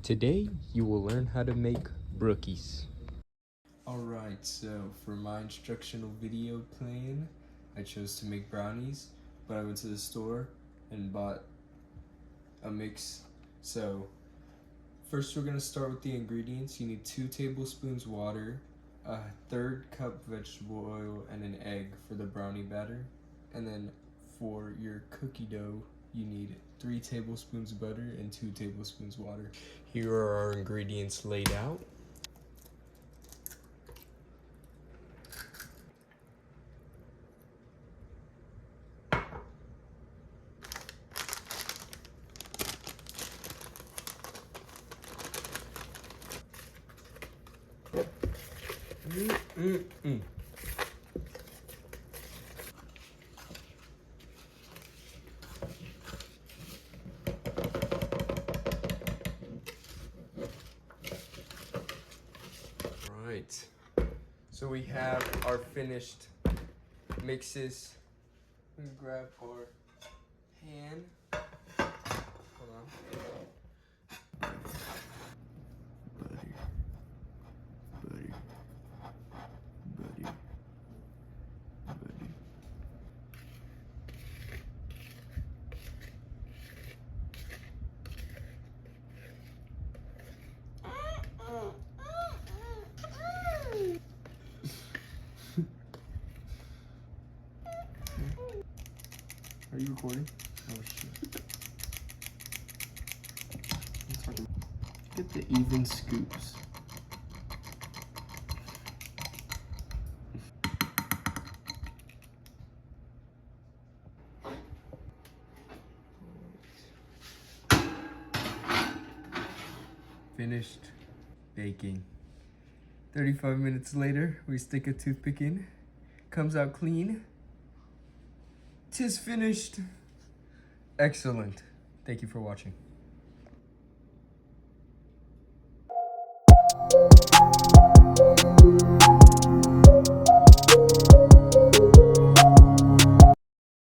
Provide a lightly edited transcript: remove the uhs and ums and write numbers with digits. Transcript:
Today, you will learn how to make brookies. Alright, so for my instructional video plan, I chose to make brownies, but I went to the store and bought a mix. So first we're going to start with the ingredients. You need 2 tablespoons water, a 1/3 cup vegetable oil, and an egg for the brownie batter. And then for your cookie dough, you need 3 tablespoons butter and 2 tablespoons water. Here are our ingredients laid out. Right, so we have our finished mixes. I'm gonna grab our pan. Hold on. Butter. Are you recording? Oh shit. Get the even scoops. Finished baking. 35 minutes later, we stick a toothpick in. Comes out clean. 'Tis finished. Excellent. Thank you for watching.